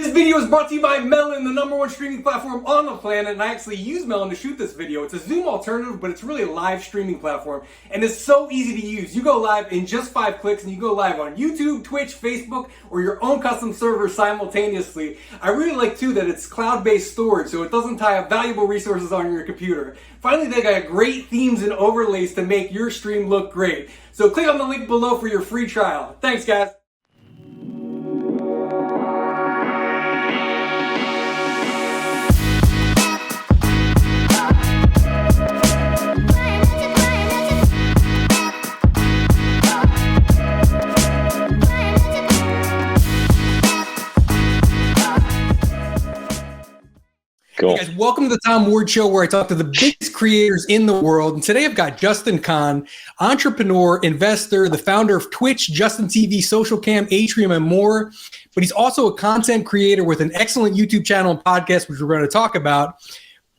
This video is brought to you by Melon, the #1 streaming platform on the planet, and I actually use Melon to shoot this video. It's a Zoom alternative, but it's really a live streaming platform, and it's so easy to use. You go live in just 5 clicks, and you go live on YouTube, Twitch, Facebook, or your own custom server simultaneously. I really like, too, that it's cloud-based storage, so it doesn't tie up valuable resources on your computer. Finally, they got great themes and overlays to make your stream look great. So click on the link below for your free trial. Thanks, guys. Cool. Hey guys, welcome to the Tom Ward Show, where I talk to the biggest creators in the world. And today I've got Justin Kan, entrepreneur, investor, the founder of Twitch, Justin TV, Social Cam, Atrium, and more. But he's also a content creator with an excellent YouTube channel and podcast, which we're going to talk about.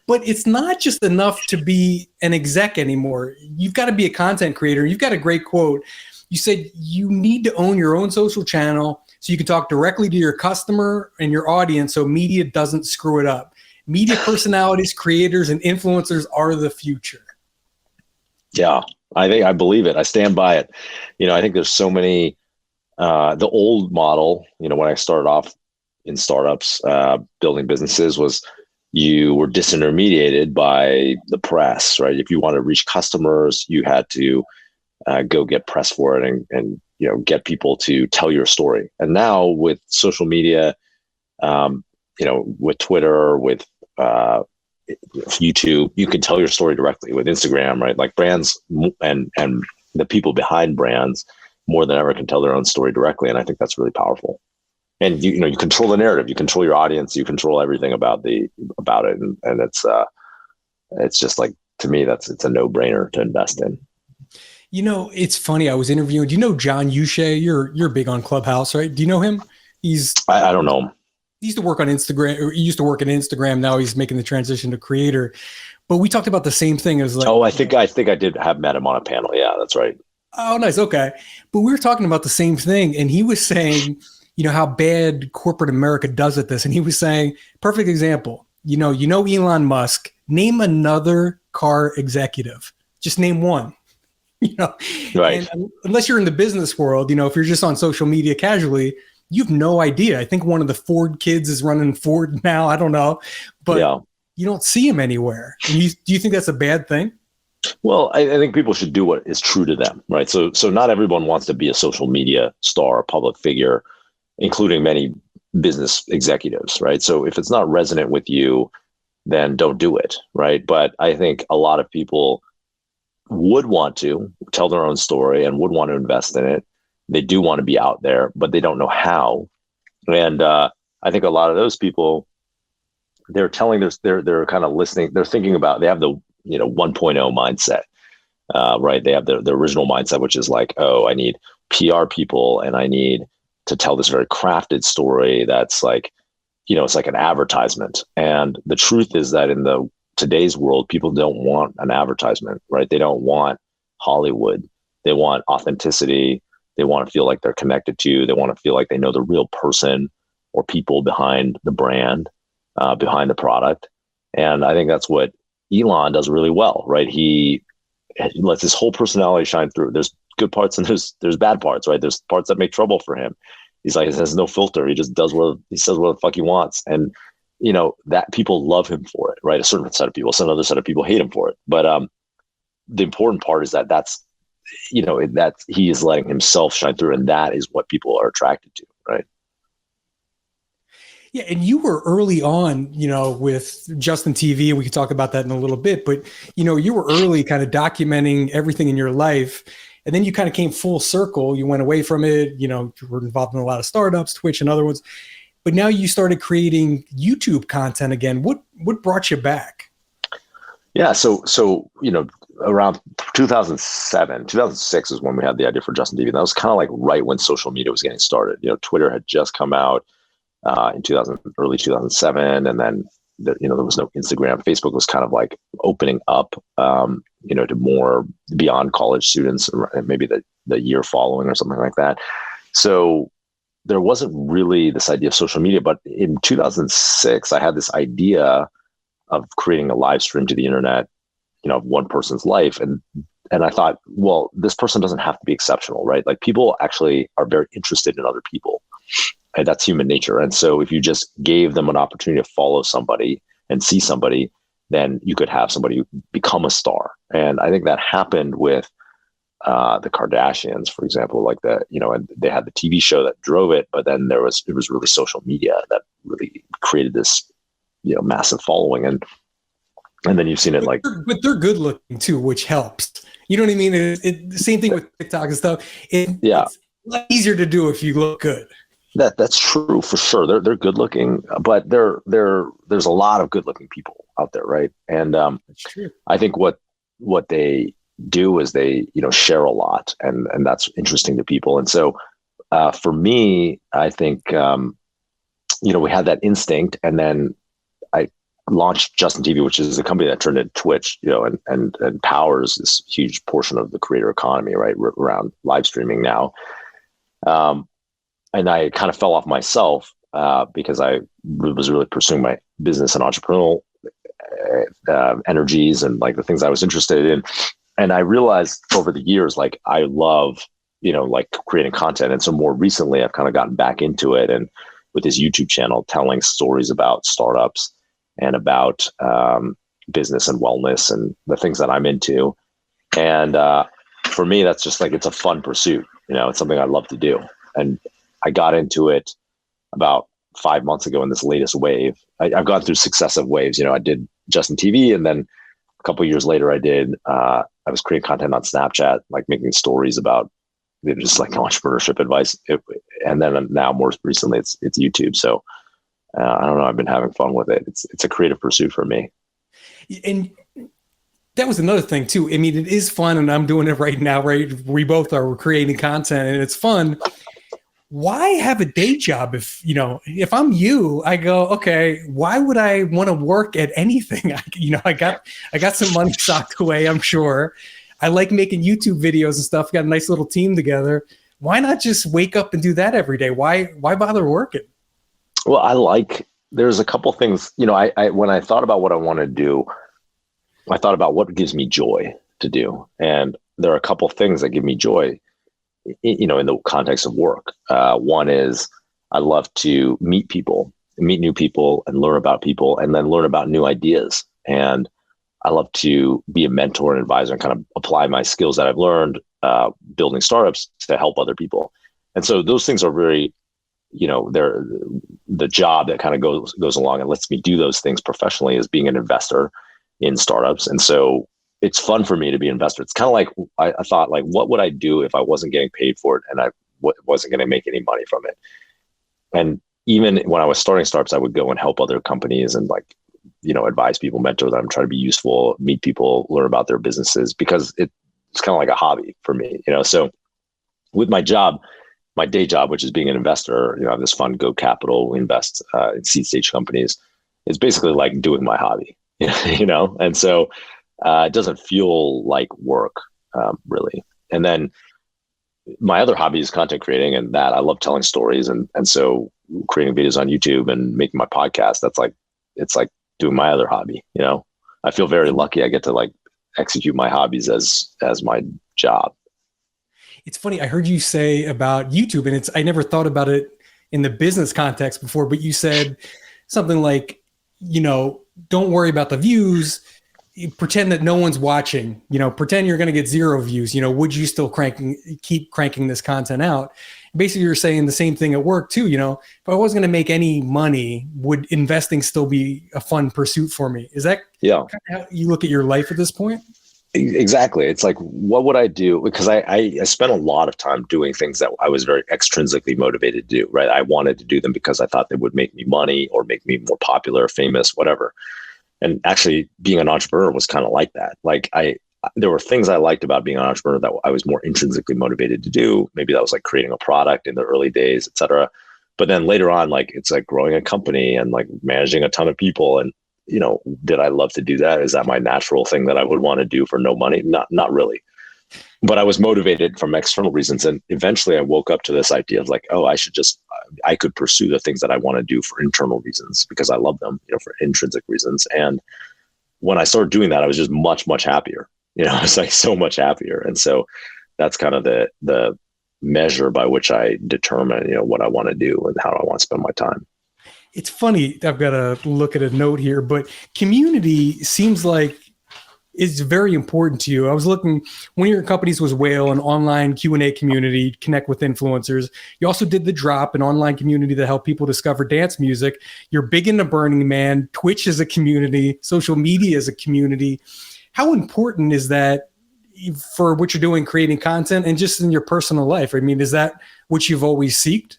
But it's not just enough to be an exec anymore. You've got to be a content creator. You've got a great quote. You said you need to own your own social channel so you can talk directly to your customer and your audience so media doesn't screw it up. Media personalities, creators, and influencers are the future. Yeah, I believe it. I stand by it. I think there's so many, the old model, when I started off in startups, building businesses, was you were disintermediated by the press, right? If you wanted to reach customers, you had to go get press for it and get people to tell your story. And now with social media, with Twitter, with YouTube, you can tell your story directly. With Instagram, right? Like brands and the people behind brands more than ever can tell their own story directly. And I think that's really powerful. And you control the narrative, you control your audience, you control everything about it. And it's just like, to me, it's a no-brainer to invest in. It's funny. I was interviewing, do you know John Uche? You're big on Clubhouse, right? Do you know him? I don't know him. He used to work on Instagram, or he used to work at Instagram. Now he's making the transition to creator. But we talked about the same thing. It was like, I think I did have met him on a panel. Yeah, that's right. Oh, nice. Okay. But we were talking about the same thing. And he was saying, how bad corporate America does at this. And he was saying, perfect example, Elon Musk, name another car executive. Just name one. Right. And unless you're in the business world, if you're just on social media casually, you have no idea. I think one of the Ford kids is running Ford now. I don't know, but You don't see him anywhere. And do you think that's a bad thing? Well, I think people should do what is true to them, right? So not everyone wants to be a social media star, a public figure, including many business executives, right? So if it's not resonant with you, then don't do it, right? But I think a lot of people would want to tell their own story and would want to invest in it. They do want to be out there, but they don't know how. And I think a lot of those people, they're telling they're kind of listening. They're thinking about, they have the 1.0 mindset, right? They have the original mindset, which is like, oh, I need PR people and I need to tell this very crafted story that's like, it's like an advertisement. And the truth is that in today's world, people don't want an advertisement, right? They don't want Hollywood. They want authenticity. They want to feel like they're connected to you. They want to feel like they know the real person or people behind the brand, behind the product. And I think that's what Elon does really well, right? He lets his whole personality shine through. There's good parts and there's bad parts, right? There's parts that make trouble for him. He has no filter. He just says what the fuck he wants. And, that people love him for it, right? A certain set of people, some other set of people hate him for it. But the important part is that he is letting himself shine through, and that is what people are attracted to, right? Yeah, and you were early on, with Justin TV, and we can talk about that in a little bit, but, you were early kind of documenting everything in your life, and then you kind of came full circle. You went away from it, you were involved in a lot of startups, Twitch and other ones, but now you started creating YouTube content again. What brought you back? Yeah, so around 2006 is when we had the idea for Justin TV. And that was kind of like right when social media was getting started. Twitter had just come out in early 2007, and then there was no Instagram. Facebook was kind of like opening up, to more beyond college students, maybe the year following or something like that. So there wasn't really this idea of social media. But in 2006, I had this idea of creating a live stream to the internet, of one person's life. And I thought, well, this person doesn't have to be exceptional, right? Like, people actually are very interested in other people, and that's human nature. And so if you just gave them an opportunity to follow somebody and see somebody, then you could have somebody become a star. And I think that happened with the Kardashians, for example, like and they had the TV show that drove it, but then it was really social media that really created this, massive following. And then you've seen it but they're good looking too, which helps. You know what I mean? The same thing with TikTok and stuff. It's a lot easier to do if you look good. That's true for sure. They're good looking, but there's a lot of good looking people out there, right? And that's true. I think what they do is they share a lot, and that's interesting to people. And so for me, I think we had that instinct, and then I launched Justin TV, which is a company that turned into Twitch, and powers this huge portion of the creator economy, right, around live streaming now. And I kind of fell off myself because I was really pursuing my business and entrepreneurial energies and like the things I was interested in. And I realized over the years, like, I love, like creating content. And so more recently, I've kind of gotten back into it, and with this YouTube channel, telling stories about startups and about business and wellness and the things that I'm into. And for me, that's just like, it's a fun pursuit. It's something I love to do. And I got into it about 5 months ago in this latest wave. I've gone through successive waves. I did Justin TV, and then a couple of years later, I was creating content on Snapchat, like making stories about just like entrepreneurship advice. And then now more recently, it's YouTube. So I don't know. I've been having fun with it. It's a creative pursuit for me. And that was another thing too. I mean, it is fun, and I'm doing it right now, right? We both are. We're creating content, and it's fun. Why have a day job? If I'm you, I go, okay, why would I want to work at anything? I got some money socked away, I'm sure. I like making YouTube videos and stuff. Got a nice little team together. Why not just wake up and do that every day? Why bother working? Well, there's a couple things, I when I thought about what I want to do, I thought about what gives me joy to do. And there are a couple things that give me joy, in the context of work. One is I love to meet new people and learn about people, and then learn about new ideas. And I love to be a mentor and advisor and kind of apply my skills that I've learned building startups to help other people. And so those things are very, they're the job that kind of goes along and lets me do those things professionally is being an investor in startups. And so it's fun for me to be an investor. It's kind of like, I thought, like, what would I do if I wasn't getting paid for it and I wasn't going to make any money from it? And even when I was starting startups, I would go and help other companies and advise people, mentor them, try to be useful, meet people, learn about their businesses, because it's kind of like a hobby for me, So with my job, my day job, which is being an investor, I have this fund, Go Capital, we invest in seed stage companies. It's basically like doing my hobby, And so it doesn't feel like work, really. And then my other hobby is content creating, and that I love telling stories. And so creating videos on YouTube and making my podcast, it's like doing my other hobby, I feel very lucky. I get to execute my hobbies as my job. It's funny. I heard you say about YouTube, and I never thought about it in the business context before, but you said something like, don't worry about the views. You pretend that no one's watching, pretend you're going to get 0 views, would you still keep cranking this content out? Basically, you're saying the same thing at work too. If I wasn't going to make any money, would investing still be a fun pursuit for me? Is that kind of how you look at your life at this point? Exactly. It's like, what would I do? Because I spent a lot of time doing things that I was very extrinsically motivated to do, right? I wanted to do them because I thought they would make me money or make me more popular, famous, whatever. And actually being an entrepreneur was kind of like that. There were things I liked about being an entrepreneur that I was more intrinsically motivated to do. Maybe that was like creating a product in the early days, et cetera. But then later on, it's like growing a company and managing a ton of people. And, did I love to do that? Is that my natural thing that I would want to do for no money? Not really. but I was motivated from external reasons. And eventually I woke up to this idea of like, oh, I could pursue the things that I want to do for internal reasons because I love them, for intrinsic reasons. And when I started doing that, I was just much, much happier. I was like so much happier. And so that's kind of the measure by which I determine, what I want to do and how I want to spend my time. It's funny. I've got to look at a note here, but community seems like is very important to you. I was looking, one of your companies was Whale, an online Q&A community, connect with influencers. You also did The Drop, an online community that helped people discover dance music. You're big into Burning Man. Twitch is a community. Social media is a community. How important is that for what you're doing, creating content, and just in your personal life? I mean, is that what you've always seeked?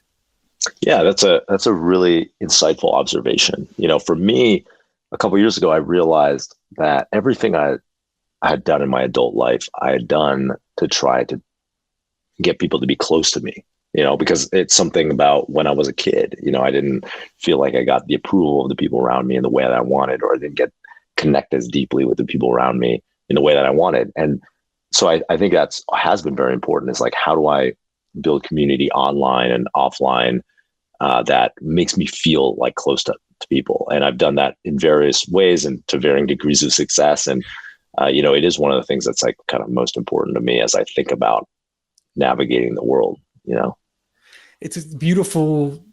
Yeah, that's a really insightful observation. For me, a couple of years ago, I realized that everything I had done in my adult life, I had done to try to get people to be close to me, because it's something about when I was a kid, I didn't feel like I got the approval of the people around me in the way that I wanted, or I didn't get connect as deeply with the people around me in the way that I wanted. And so I think has been very important. Is like, how do I build community online and offline that makes me feel like close to people? And I've done that in various ways and to varying degrees of success. And, it is one of the things that's like kind of most important to me as I think about navigating the world, It's a beautiful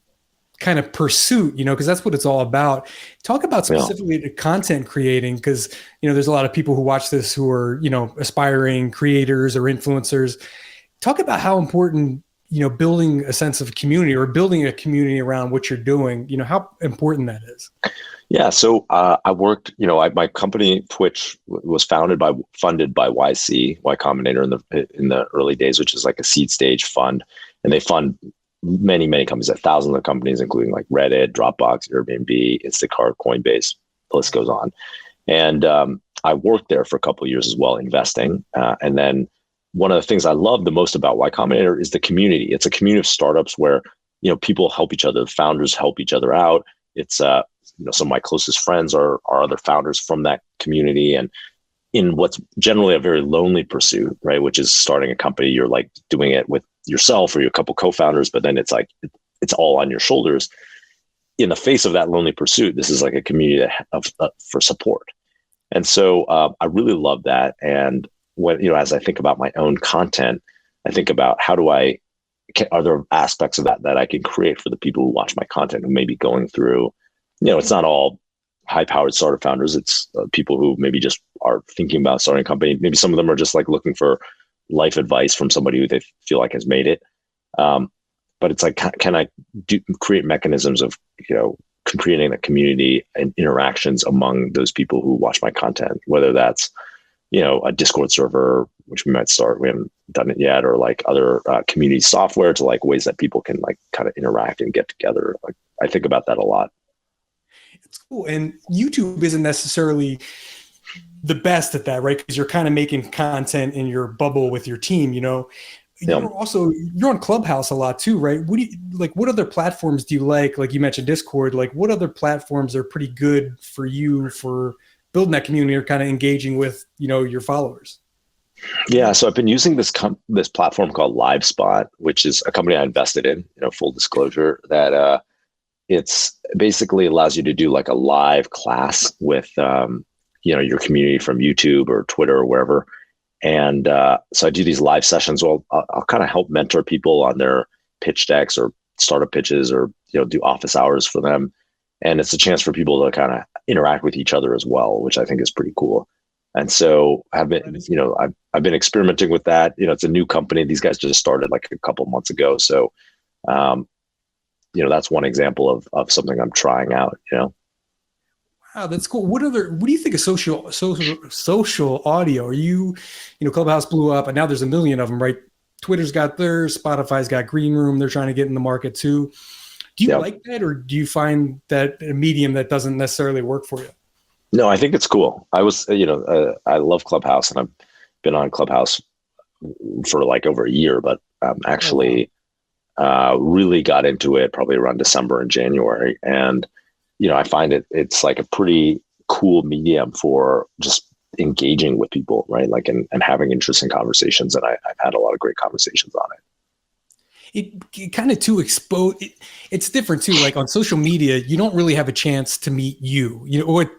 kind of pursuit, because that's what it's all about. Talk about specifically the content creating, because, there's a lot of people who watch this who are, aspiring creators or influencers. Talk about how important, building a sense of community or building a community around what you're doing, how important that is. Yeah. So I worked, my company Twitch was funded by YC, Y Combinator in the early days, which is like a seed stage fund. And they fund many, many companies, thousands of companies, including like Reddit, Dropbox, Airbnb, Instacart, Coinbase, the list goes on. And I worked there for a couple of years as well, investing. And then one of the things I love the most about Y Combinator is the community. It's a community of startups where, people help each other, the founders help each other out. It's, some of my closest friends are other founders from that community. And in what's generally a very lonely pursuit, right, which is starting a company, you're like doing it with yourself or a couple co-founders, but then it's like, it's all on your shoulders. In the face of that lonely pursuit, this is like a community for support. And so I really love that. And when, as I think about my own content, I think about are there aspects of that I can create for the people who watch my content who may be going through, it's not all high-powered startup founders. It's people who maybe just are thinking about starting a company. Maybe some of them are just like looking for life advice from somebody who they feel like has made it. But it's like, can I create mechanisms of, creating a community and interactions among those people who watch my content, whether that's, a Discord server, which we might start, we haven't done it yet, or like other community software to like ways that people can like kind of interact and get together. Like I think about that a lot. It's cool. And YouTube isn't necessarily the best at that, right? Because you're kind of making content in your bubble with your team, You're on Clubhouse a lot too, right? What other platforms do you like? Like you mentioned Discord, like what other platforms are pretty good for you for building that community or kind of engaging with, your followers? Yeah. So I've been using this platform called LiveSpot, which is a company I invested in, full disclosure, that it's basically allows you to do like a live class with, your community from YouTube or Twitter or wherever. And so I do these live sessions. Well, I'll kind of help mentor people on their pitch decks or startup pitches or, do office hours for them. And it's a chance for people to kind of interact with each other as well, which I think is pretty cool. And so I've been experimenting with that. It's a new company. These guys just started like a couple months ago. So, that's one example of something I'm trying out, Wow, that's cool. What do you think of social audio? Are you, Clubhouse blew up and now there's a million of them, right? Twitter's got theirs, Spotify's got Green Room. They're trying to get in the market too. Do you like that, or do you find that a medium that doesn't necessarily work for you? No, I think it's cool. I love Clubhouse, and I've been on Clubhouse for like over a year, but actually really got into it probably around December and January. And, I find it's like a pretty cool medium for just engaging with people, right? Like, and having interesting conversations. And I've had a lot of great conversations on it. It kind of too expose. It's different too. Like on social media, you don't really have a chance to meet you. Or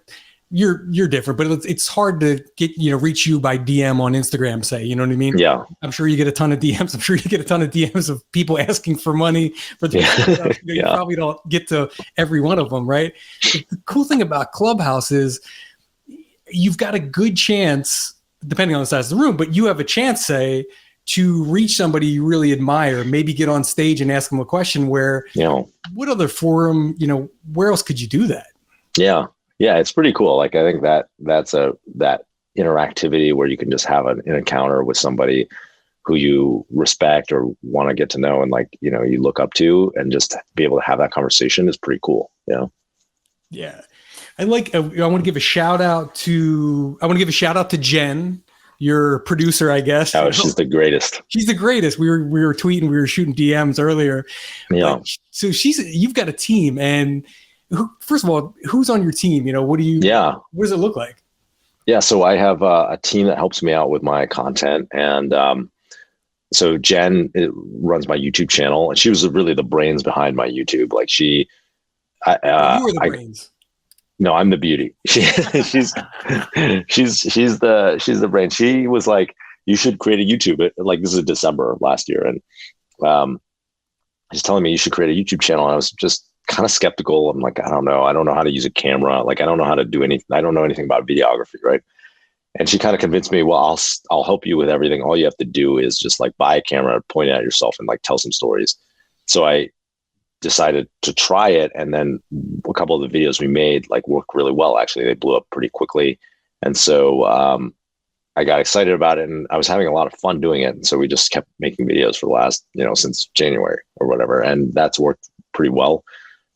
you're different, but it's hard to get reach you by DM on Instagram. Say, you know what I mean? Yeah. I'm sure you get a ton of DMs. I'm sure you get a ton of DMs of people asking for money for the stuff. You probably don't get to every one of them, right? But the cool thing about Clubhouse is you've got a good chance, depending on the size of the room, but you have a chance, say, to reach somebody you really admire, maybe get on stage and ask them a question where, what other forum, where else could you do that? Yeah. Yeah. It's pretty cool. Like, I think that interactivity where you can just have an encounter with somebody who you respect or want to get to know and you look up to, and just be able to have that conversation is pretty cool. Yeah. I want to give a shout out to Jen, your producer, I guess. Oh, she's the greatest. She's the greatest. We were tweeting, we were shooting DMs earlier. Yeah. So you've got a team, and first of all, who's on your team? What does it look like? Yeah. So I have a team that helps me out with my content. And so Jen runs my YouTube channel, and she was really the brains behind my YouTube. Like you were the brains. No, I'm the beauty. She's the brain. She was like, you should create a YouTube. Like, this is December of last year. And she's telling me you should create a YouTube channel. And I was just kind of skeptical. I'm like, I don't know. I don't know how to use a camera. Like, I don't know how to do anything. I don't know anything about videography. Right. And she kind of convinced me, well, I'll help you with everything. All you have to do is just buy a camera, point it at yourself, and tell some stories. So I decided to try it, and then a couple of the videos we made worked really well. Actually, they blew up pretty quickly, and so I got excited about it, and I was having a lot of fun doing it. And so we just kept making videos for the last since January or whatever, and that's worked pretty well.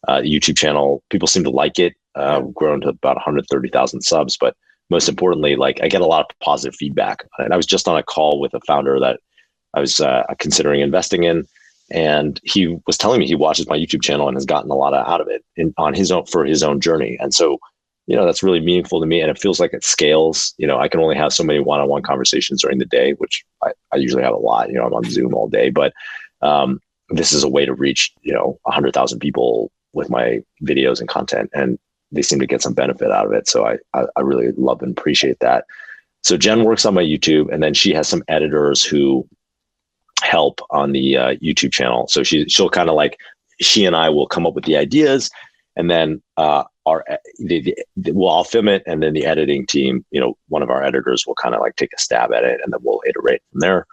YouTube channel, people seem to like it. We've grown to about 130,000 subs, but most importantly, I get a lot of positive feedback. And I was just on a call with a founder that I was considering investing in. And he was telling me he watches my YouTube channel and has gotten a lot out of it for his own journey. And so, that's really meaningful to me. And it feels like it scales. I can only have so many one-on-one conversations during the day, which I usually have a lot. I'm on Zoom all day, but this is a way to reach, 100,000 people with my videos and content, and they seem to get some benefit out of it. So I really love and appreciate that. So Jen works on my YouTube, and then she has some editors who help on the YouTube channel. So she'll kind of she and I will come up with the ideas, and then I'll film it, and then the editing team, one of our editors will kind of take a stab at it, and then we'll iterate from there.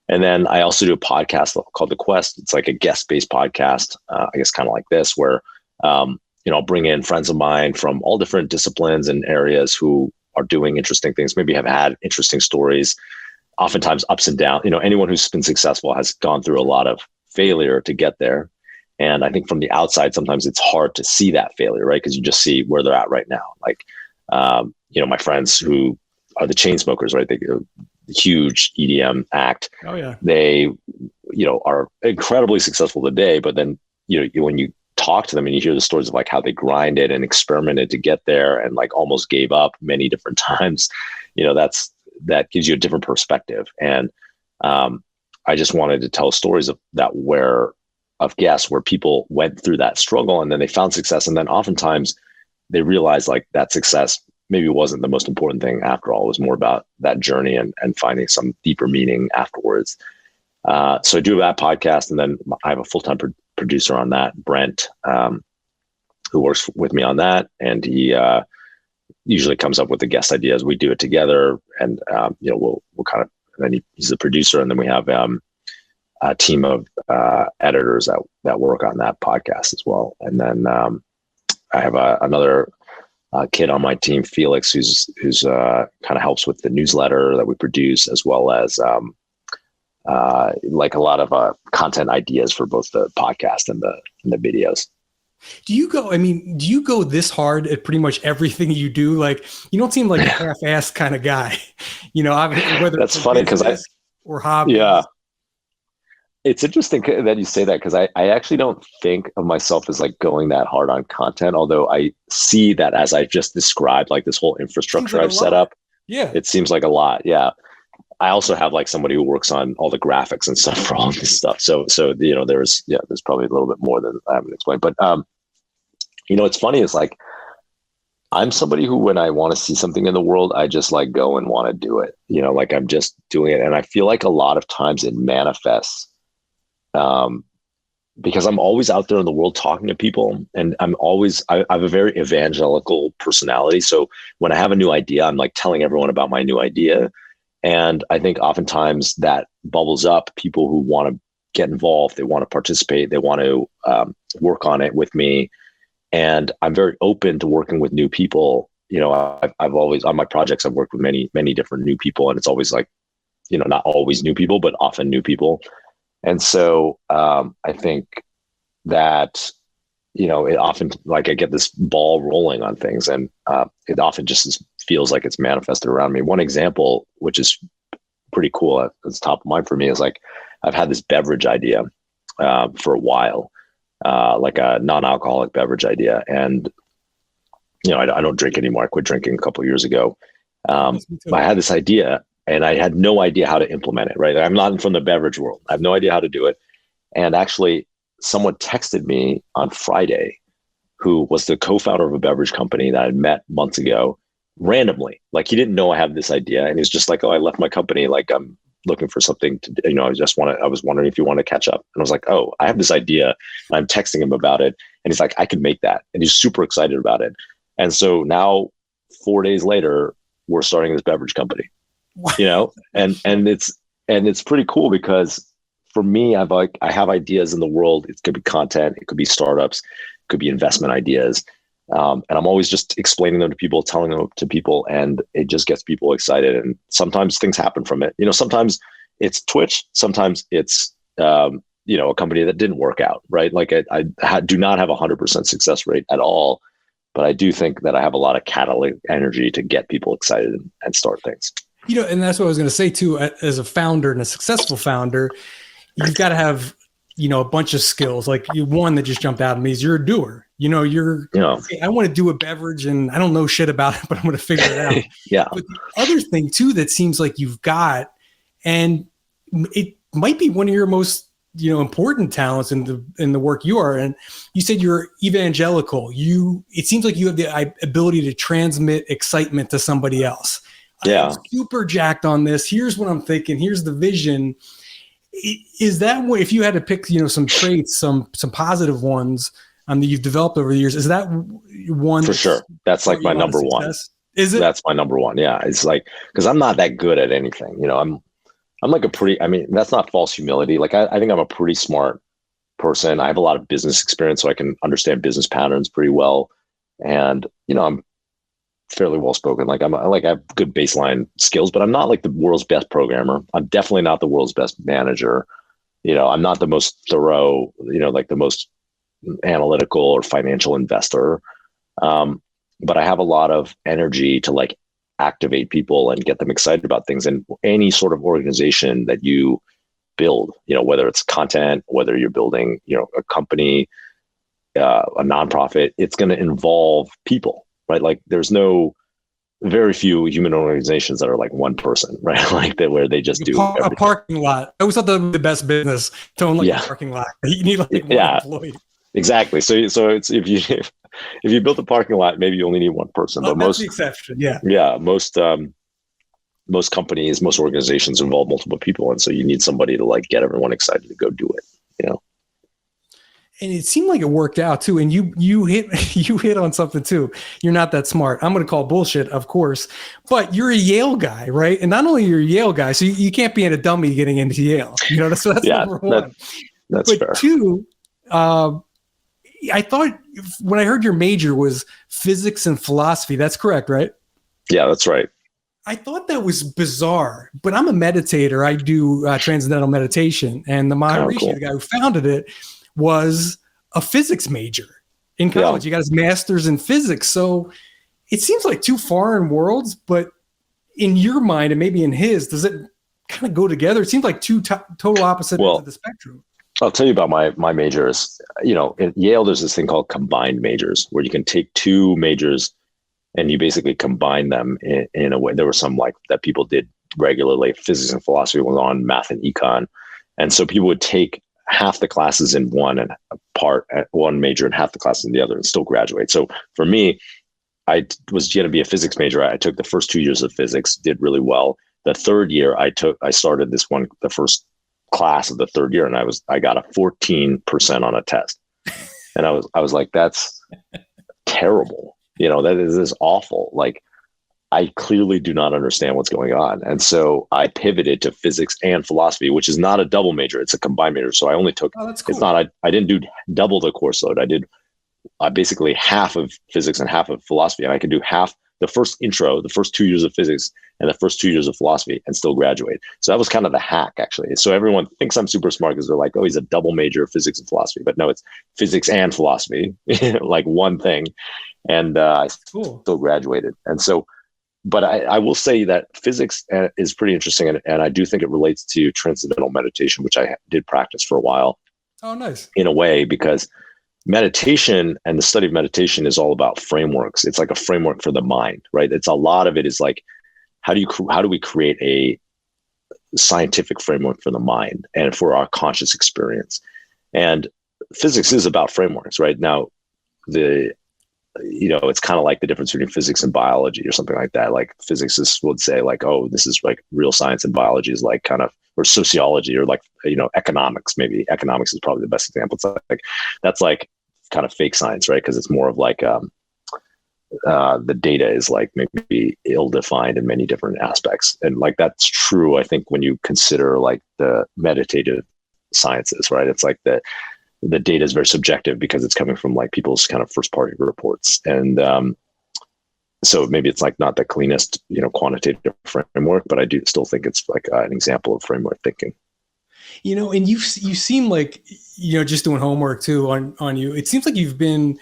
And then I also do a podcast called The Quest. It's like a guest-based podcast, I guess kind of like this, where I'll bring in friends of mine from all different disciplines and areas who are doing interesting things, maybe have had interesting stories, oftentimes ups and downs. Anyone who's been successful has gone through a lot of failure to get there. And I think from the outside, sometimes it's hard to see that failure, right? Because you just see where they're at right now. My friends who are the chain smokers, right? They huge EDM act. Oh yeah. They, are incredibly successful today, but then, when you talk to them and you hear the stories of how they grinded and experimented to get there and almost gave up many different times, that gives you a different perspective. And I just wanted to tell stories of guests where people went through that struggle and then they found success. And then oftentimes they realized that success maybe wasn't the most important thing after all. It was more about that journey and finding some deeper meaning afterwards. So I do that podcast, and then I have a full-time producer on that, Brent, who works with me on that. And he usually comes up with the guest ideas. We do it together, and we'll kind of, and then he's the producer, and then we have a team of editors that work on that podcast as well. And then I have another kid on my team, Felix, who's kind of helps with the newsletter that we produce, as well as a lot of content ideas for both the podcast and the videos. Do you go this hard at pretty much everything you do? You don't seem like a half-assed kind of guy, whether that's funny because or hobby. Yeah. It's interesting that you say that, because I actually don't think of myself as going that hard on content, although I see that as I just described, this whole infrastructure I've set up. Yeah. It seems like a lot. Yeah. I also have like somebody who works on all the graphics and stuff for all this stuff. So, there's probably a little bit more than I haven't explained, but, it's funny. It's like, I'm somebody who, when I want to see something in the world, I just like go and want to do it, like I'm just doing it. And I feel like a lot of times it manifests, because I'm always out there in the world talking to people, and I have a very evangelical personality. So when I have a new idea, I'm like telling everyone about my new idea. And I think oftentimes that bubbles up people who want to get involved. They want to participate. They want to work on it with me. And I'm very open to working with new people. I've always, on my projects, I've worked with many, many different new people, and it's always like, not always new people, but often new people. And so I think that, it often, like, I get this ball rolling on things, and it often just feels like it's manifested around me. One example, which is pretty cool, that's top of mind for me, is like, I've had this beverage idea for a while. Like a non-alcoholic beverage idea. And, I don't drink anymore. I quit drinking a couple of years ago. I had this idea, and I had no idea how to implement it, right? I'm not from the beverage world. I have no idea how to do it. And actually, someone texted me on Friday, who was the co-founder of a beverage company that I met months ago, randomly. Like, he didn't know I had this idea. And he's just like, oh, I left my company. Like, I'm looking for something to, I was wondering if you want to catch up. And I was like, oh, I have this idea. And I'm texting him about it. And he's like, I could make that. And he's super excited about it. And so now, 4 days later, we're starting this beverage company, and it's pretty cool, because for me, I have ideas in the world. It could be content, it could be startups, it could be investment ideas. And I'm always just explaining them to people, telling them to people, and it just gets people excited. And sometimes things happen from it. Sometimes it's Twitch, sometimes it's, a company that didn't work out, right? Like I do not have 100% success rate at all, but I do think that I have a lot of catalytic energy to get people excited and start things. And that's what I was going to say too, as a founder and a successful founder, you've got to have, a bunch of skills. Like, one that just jumped out at me is you're a doer. Hey, I want to do a beverage and I don't know shit about it, but I'm going to figure it out. Yeah. But the other thing too, that seems like you've got, and it might be one of your most, important talents in the work you are. And you said you're evangelical. It seems like you have the ability to transmit excitement to somebody else. Yeah. I'm super jacked on this. Here's what I'm thinking. Here's the vision. Is that what, if you had to pick, some traits, some positive ones that you've developed over the years, is that one? For sure. That's like my number one. Is it? That's my number one. Yeah. It's like, because I'm not that good at anything. I'm like that's not false humility. Like, I think I'm a pretty smart person. I have a lot of business experience, so I can understand business patterns pretty well. And, I'm fairly well spoken. Like, I have good baseline skills, but I'm not like the world's best programmer. I'm definitely not the world's best manager. I'm not the most thorough, like the most analytical or financial investor. But I have a lot of energy to like activate people and get them excited about things. And any sort of organization that you build, whether it's content, whether you're building, a company, a nonprofit, it's going to involve people, right? Like, there's very few human organizations that are like one person, right? Like that, where they just do a parking lot. I always thought the best business to own like a parking lot. You need like one employee. Exactly. So it's if you build a parking lot, maybe you only need one person. But that's the exception. Yeah. Yeah. Most companies, most organizations involve multiple people, and so you need somebody to like get everyone excited to go do it. And it seemed like it worked out too. And you hit on something too. You're not that smart. I'm going to call bullshit, of course, but you're a Yale guy, right? And not only you're a Yale guy, so you can't be a dummy getting into Yale. So that's number one. That's fair. Two, I thought when I heard your major was physics and philosophy, that's correct, right? Yeah, that's right. I thought that was bizarre, but I'm a meditator. I do transcendental meditation, and the Maharishi, the guy who founded it, was a physics major in college. He got his master's in physics. So it seems like two foreign worlds, but in your mind and maybe in his, does it kind of go together? It seems like two total opposite ends of the spectrum. I'll tell you about my majors. In Yale, there's this thing called combined majors, where you can take two majors and you basically combine them in a way. There were some like that people did regularly. Physics and philosophy was on, math and econ. And so people would take half the classes in one major and half the classes in the other and still graduate. So for me, I was going to be a physics major. I took the first 2 years of physics, did really well. The third year I started the first class of the third year, and I got a 14% on a test. And I was like, that's terrible. That is awful. Like, I clearly do not understand what's going on. And so I pivoted to physics and philosophy, which is not a double major. It's a combined major. So I only took, that's cool. It's not, I didn't do double the course load. I did basically half of physics and half of philosophy. And I could do half the first 2 years of physics and the first 2 years of philosophy and still graduate. So that was kind of the hack, actually. So everyone thinks I'm super smart because they're like, oh, he's a double major of physics and philosophy. But no, it's physics and philosophy, like one thing. And I still graduated. And so, but I will say that physics is pretty interesting. And I do think it relates to transcendental meditation, which I did practice for a while. Oh, nice. In a way, because meditation and the study of meditation is all about frameworks. It's like a framework for the mind, right? It's a lot of it is like, how do we create a scientific framework for the mind and for our conscious experience? And physics is about frameworks, right? Now, it's kind of like the difference between physics and biology or something like that. Like physicists would say like, oh, this is like real science, and biology is like kind of, or sociology, or like, economics, maybe economics is probably the best example. It's like, that's like kind of fake science, right? Because it's more of like, the data is like maybe ill-defined in many different aspects. And like, that's true, I think, when you consider like the meditative sciences, right? It's like the data is very subjective because it's coming from like people's kind of first party reports. And so maybe it's like not the cleanest, quantitative framework, but I do still think it's like an example of framework thinking. And you seem like, just doing homework too on you, it seems like you've been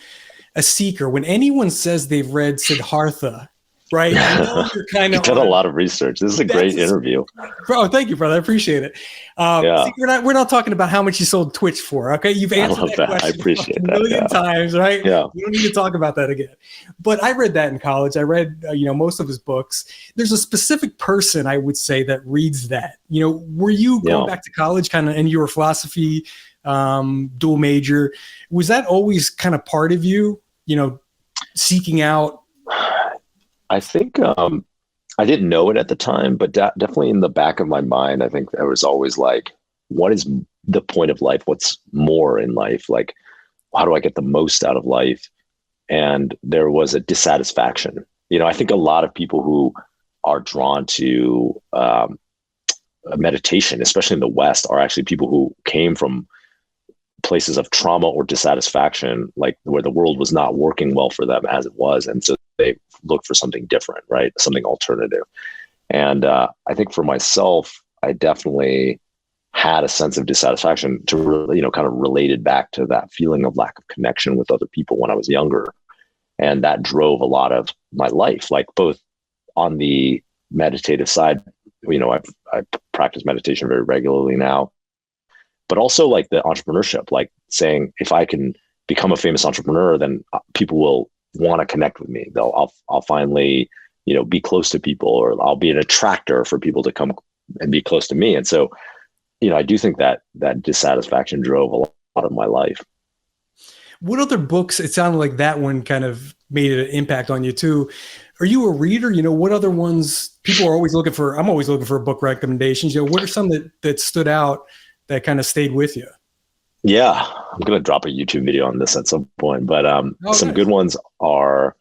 a seeker. When anyone says they've read Siddhartha, right? I know you're kind of You've done a lot of research. This is a great interview. Bro, thank you, brother. I appreciate it. Yeah. See, we're not talking about how much you sold Twitch for. Okay, you've answered that question I appreciate a million times, right? Yeah. We don't need to talk about that again. But I read that in college. I read most of his books. There's a specific person I would say that reads that. Were you going back to college, kind of, and you were philosophy dual major? Was that always kind of part of you? Seeking out. I think I didn't know it at the time, but definitely in the back of my mind, I think there was always like, what is the point of life? What's more in life? Like, how do I get the most out of life? And there was a dissatisfaction. I think a lot of people who are drawn to meditation, especially in the West, are actually people who came from places of trauma or dissatisfaction, like where the world was not working well for them as it was. And so they look for something different, right? Something alternative. And I think for myself, I definitely had a sense of dissatisfaction to really, kind of related back to that feeling of lack of connection with other people when I was younger. And that drove a lot of my life, like both on the meditative side, I practice meditation very regularly now, but also like the entrepreneurship, like saying, if I can become a famous entrepreneur, then people will want to connect with me. I'll finally, be close to people, or I'll be an attractor for people to come and be close to me. And so, I do think that dissatisfaction drove a lot of my life. What other books? It sounded like that one kind of made an impact on you too. Are you a reader? What other ones people are always looking for? I'm always looking for book recommendations. What are some that stood out that kind of stayed with you? Yeah, I'm going to drop a YouTube video on this at some point, but some good ones are,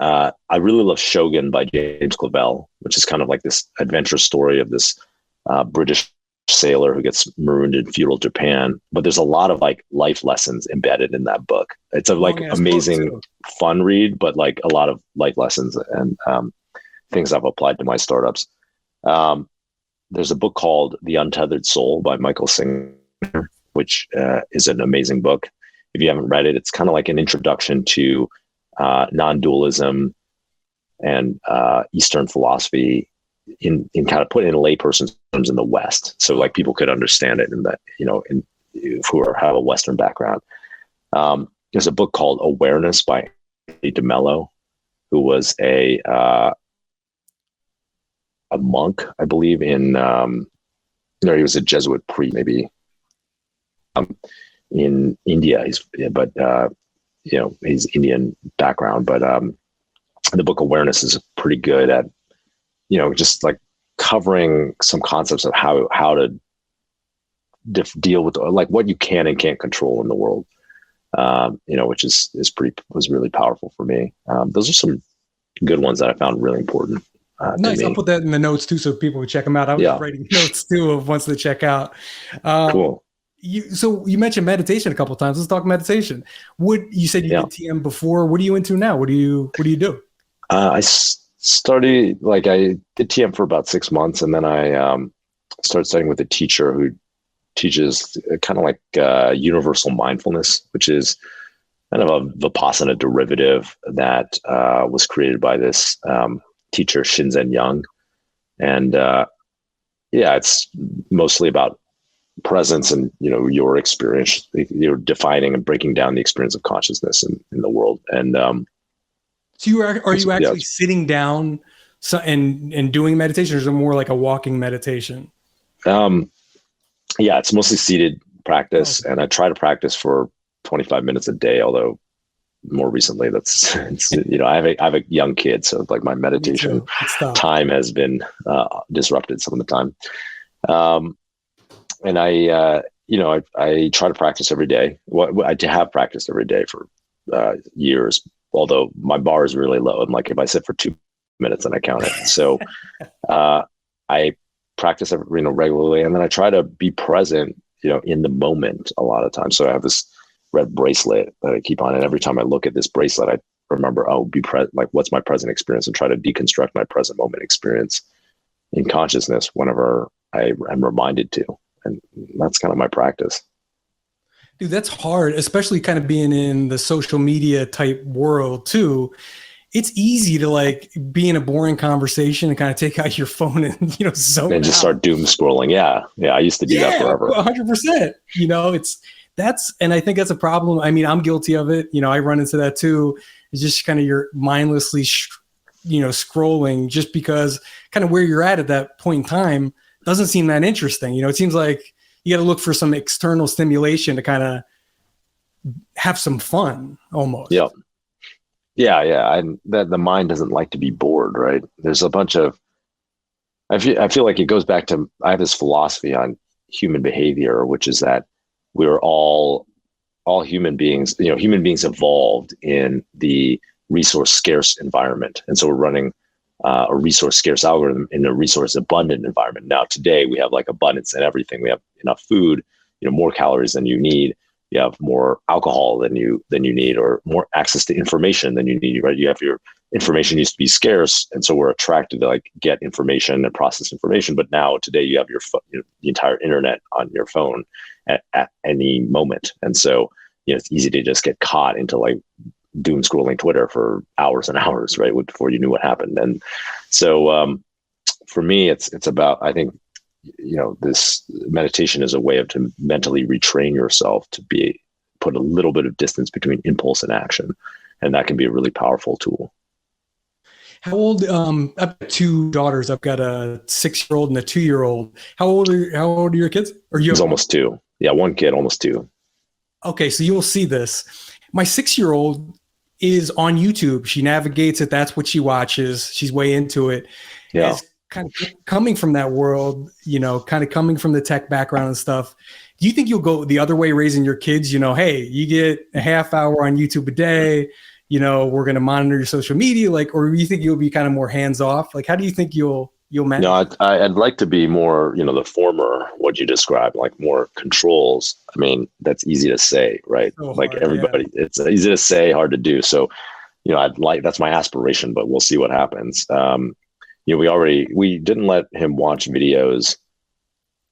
I really love Shogun by James Clavell, which is kind of like this adventure story of this British sailor who gets marooned in feudal Japan. But there's a lot of like life lessons embedded in that book. It's a like amazing, fun read, but like a lot of life lessons and things I've applied to my startups. There's a book called The Untethered Soul by Michael Singer, which is an amazing book. If you haven't read it, it's kind of like an introduction to non-dualism and Eastern philosophy in kind of put in layperson's terms in the West. So like people could understand it in that, who have a Western background. There's a book called Awareness by Andy DeMello, who was a monk, I believe, in no, he was a Jesuit priest, maybe, in India. He's Indian background, but the book Awareness is pretty good at, just like covering some concepts of how to deal with like what you can and can't control in the world. Which was really powerful for me. Those are some good ones that I found really important. Nice. I'll put that in the notes too, so people would check them out. I was writing notes too of ones to check out. Cool. So you mentioned meditation a couple of times. Let's talk meditation. You said you did TM before. What are you into now? What do you do? I started, I did TM for about 6 months, and then I started studying with a teacher who teaches kind of like universal mindfulness, which is kind of a Vipassana derivative that was created by this teacher, Shinzen Young. And it's mostly about presence and, your experience. You're defining and breaking down the experience of consciousness in the world. And so are you actually sitting down and doing meditation, or is it more like a walking meditation? It's mostly seated practice, and I try to practice for 25 minutes a day, although more recently I have a young kid, so like my meditation time has been disrupted some of the time. And I try to practice every day. I have practiced every day for years, although my bar is really low. I'm like, if I sit for 2 minutes, then I count it. So I practice regularly, and then I try to be present, in the moment a lot of times. So I have this red bracelet that I keep on, and every time I look at this bracelet, I remember, be present. Like, what's my present experience, and try to deconstruct my present moment experience in consciousness whenever I am reminded to. And that's kind of my practice. Dude, that's hard, especially kind of being in the social media type world too. It's easy to be in a boring conversation and kind of take out your phone and, zone and just out. Start doom scrolling. Yeah. I used to do that forever. 100%. And I think that's a problem. I mean, I'm guilty of it. I run into that too. It's just kind of you're mindlessly, scrolling just because kind of where you're at that point in time doesn't seem that interesting. It seems like you got to look for some external stimulation to kind of have some fun almost. Yep. Yeah. And the mind doesn't like to be bored, right? There's a bunch of, I feel like it goes back to, I have this philosophy on human behavior, which is that we're all human beings, human beings evolved in the resource scarce environment. And so we're running a resource scarce algorithm in a resource abundant environment. Now, today we have abundance in everything. We have enough food, more calories than you need. You have more alcohol than you need, or more access to information than you need, right? You have your information used to be scarce, and so we're attracted to get information and process information. But now today you have the entire internet on your phone at any moment, and so it's easy to just get caught into doom scrolling Twitter for hours and hours, right, before you knew what happened. And so for me, it's about, I think, this meditation is a way to mentally retrain yourself to put a little bit of distance between impulse and action. And that can be a really powerful tool. How old? I've got 2 daughters. I've got a 6-year-old and a 2-year-old. How old are your kids? He's almost 2. Yeah, 1 kid, almost 2. Okay, so you'll see this. My 6-year-old is on YouTube. She navigates it. That's what she watches. She's way into it. Yeah. As kind of coming from that world, kind of coming from the tech background and stuff. Do you think you'll go the other way raising your kids? Hey, you get a half hour on YouTube a day. We're going to monitor your social media, or do you think you'll be kind of more hands off? How do you think you'll manage? No, I'd like to be more, the former, what you described, more controls. I mean, that's easy to say, right? So hard, everybody, yeah. It's easy to say, hard to do. So, that's my aspiration, but we'll see what happens. We didn't let him watch videos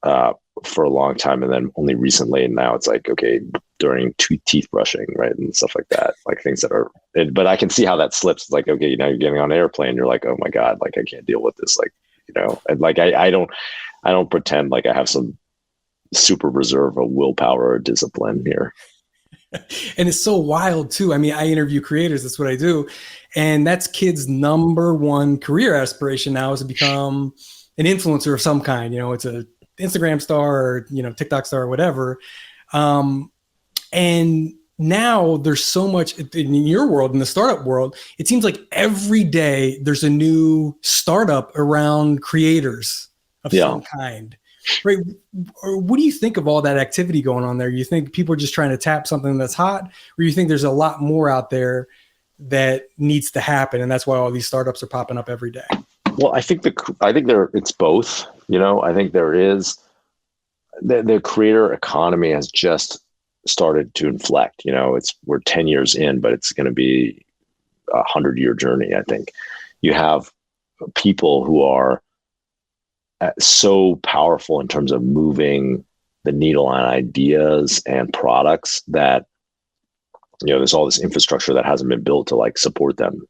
for a long time, and then only recently, and now it's okay, during teeth brushing, right, and stuff like that, things that are. But I can see how that slips. It's okay, now you're getting on an airplane, you're oh my god, I can't deal with this, and I don't pretend I have some super reserve of willpower or discipline here. And it's so wild too. I mean, I interview creators. That's what I do. And that's kids' number one career aspiration now, is to become an influencer of some kind. It's a Instagram star or, TikTok star or whatever. And now there's so much in your world, in the startup world. It seems like every day there's a new startup around creators of some kind. Right. What do you think of all that activity going on there? You think people are just trying to tap something that's hot, or you think there's a lot more out there that needs to happen, and that's why all these startups are popping up every day? Well, it's both. I think there is the creator economy has just started to inflect. We're 10 years in, but it's going to be a 100-year journey. I think you have people who are so powerful in terms of moving the needle on ideas and products that, there's all this infrastructure that hasn't been built to like support them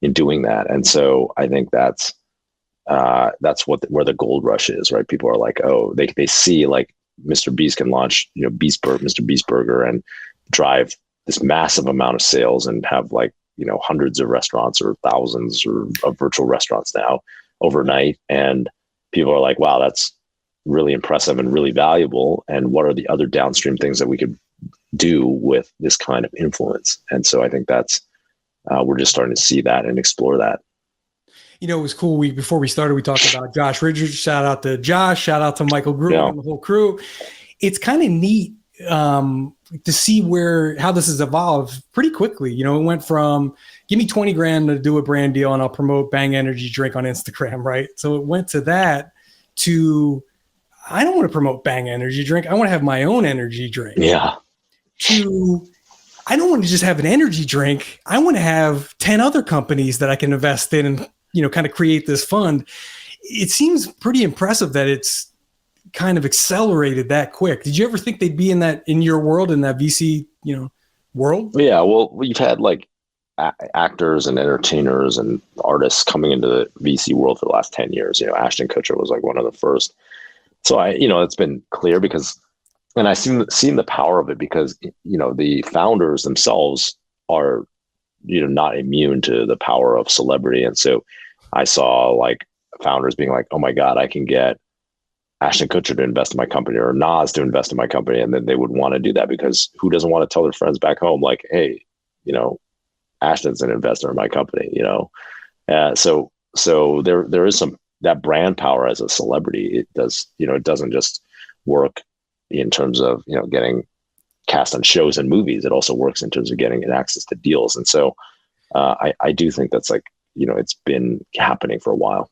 in doing that. And so I think that's where the gold rush is, right? People are like, oh, they see like Mr. Beast can launch, Mr. Beast Burger and drive this massive amount of sales and have like, hundreds of restaurants or thousands of virtual restaurants now overnight. And people are like, wow, that's really impressive and really valuable. And what are the other downstream things that we could do with this kind of influence? And so I think that's, we're just starting to see that and explore that. It was cool. Before we started, we talked about Josh Richards. Shout out to Josh. Shout out to Michael Gruen and the whole crew. It's kind of neat to see how this has evolved pretty quickly. It went from give me 20 grand to do a brand deal and I'll promote Bang Energy drink on Instagram, right? So it went to that to I don't want to promote Bang Energy drink. I want to have my own energy drink. Yeah. To I don't want to just have an energy drink. I want to have 10 other companies that I can invest in and kind of create this fund. It seems pretty impressive that it's kind of accelerated that quick. Did you ever think they'd be in your world, in that VC, world? Yeah. Well, we've had like actors and entertainers and artists coming into the VC world for the last 10 years. Ashton Kutcher was like one of the first. So it's been clear and I've seen the power of it because, the founders themselves are, not immune to the power of celebrity. And so I saw like founders being like, oh my God, I can get Ashton Kutcher to invest in my company or Nas to invest in my company. And then they would want to do that because who doesn't want to tell their friends back home, like, hey, Ashton's an investor in my company, so there is that brand power as a celebrity. It does, it doesn't just work in terms of, getting cast on shows and movies. It also works in terms of getting access to deals. And so I do think that's like, it's been happening for a while.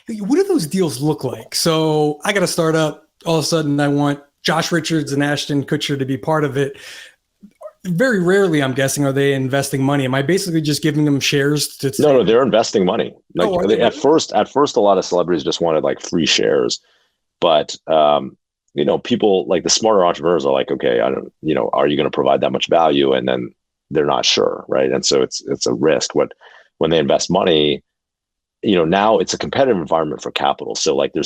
What do those deals look like? So I got a startup. All of a sudden I want Josh Richards and Ashton Kutcher to be part of it. Very rarely, I'm guessing, are they investing money? Am I basically just giving them shares to? No, they're investing money. Like at first, a lot of celebrities just wanted like free shares, but people like the smarter entrepreneurs are like, okay, I don't, are you going to provide that much value? And then they're not sure, right? And so it's a risk. When they invest money, now it's a competitive environment for capital. So like the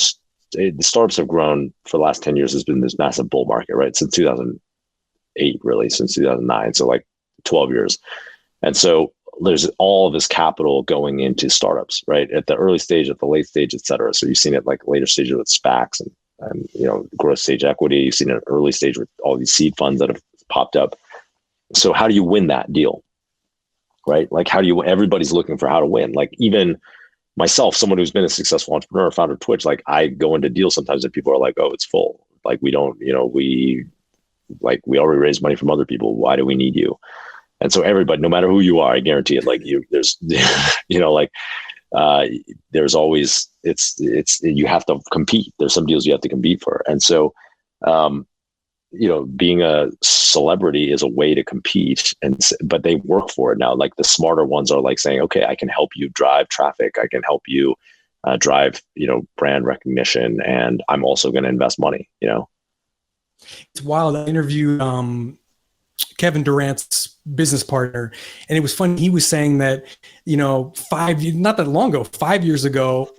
startups have grown for the last 10 years. There's been this massive bull market, right? Since 2008, really, since 2009. So like 12 years. And so there's all of this capital going into startups, right? At the early stage, at the late stage, et cetera. So you've seen it like later stages with SPACs and growth stage equity. You've seen it early stage with all these seed funds that have popped up. So how do you win that deal? Right? Like everybody's looking for how to win. Like even myself, someone who's been a successful entrepreneur, founder of Twitch, like I go into deals sometimes and people are like, oh, it's full. Like we don't, we already raised money from other people. Why do we need you? And so everybody, no matter who you are, I guarantee it, like there's, there's always, you have to compete. There's some deals you have to compete for. And so, being a celebrity is a way to compete, but they work for it now. Like the smarter ones are like saying, okay, I can help you drive traffic. I can help you drive, brand recognition. And I'm also going to invest money, It's wild. I interviewed Kevin Durant's business partner. And it was funny. He was saying that, not that long ago, 5 years ago,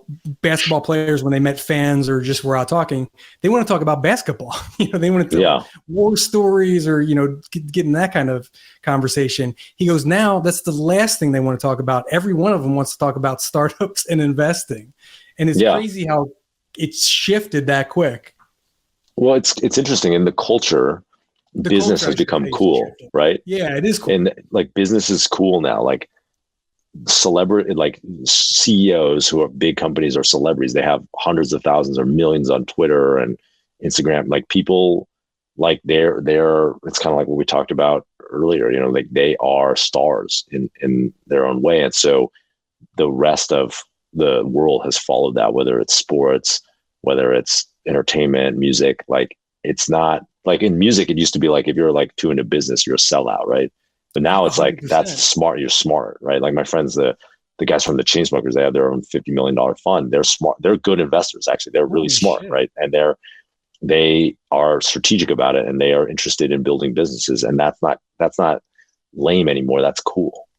basketball players, when they met fans or just were out talking, they want to talk about basketball. They want to tell war stories or, get in that kind of conversation. He goes, now that's the last thing they want to talk about. Every one of them wants to talk about startups and investing. And it's crazy how it's shifted that quick. Well, it's interesting in the culture. Business has become cool, right? Yeah, it is cool. And like business is cool now. Like celebrity, like CEOs who are big companies or celebrities, they have hundreds of thousands or millions on Twitter and Instagram. Like people, like they're. It's kind of like what we talked about earlier. Like they are stars in their own way, and so the rest of the world has followed that. Whether it's sports, whether it's entertainment, music, like it's not. Like in music, it used to be like, if you're like too into business, you're a sellout, right? But now it's 100%. Like, that's smart. You're smart, right? Like my friends, the guys from the Chainsmokers, they have their own $50 million fund. They're smart. They're good investors, actually. They're really smart, right? And they are strategic about it, and they are interested in building businesses. And that's not lame anymore. That's cool,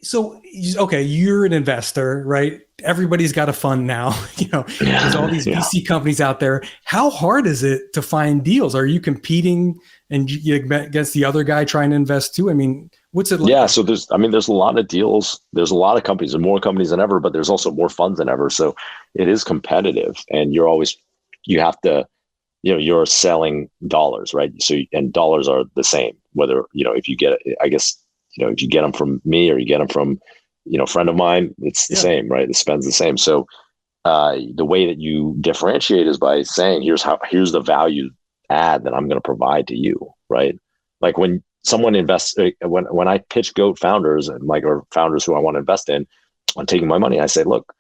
So, okay, you're an investor, right? Everybody's got a fund now. There's all these VC companies out there. How hard is it to find deals? Are you competing against the other guy trying to invest too? I mean, what's it like? Yeah, so there's a lot of deals. There's a lot of companies, and more companies than ever, but there's also more funds than ever. So it is competitive, and you have to, you're selling dollars, right? So, and dollars are the same, whether, if you get, I guess, if you get them from me or you get them from, a friend of mine, it's the same, right? The spend's the same. So the way that you differentiate is by saying, here's the value add that I'm going to provide to you, right? Like when someone invests, when I pitch GOAT founders and or founders who I want to invest in, on taking my money, I say, look,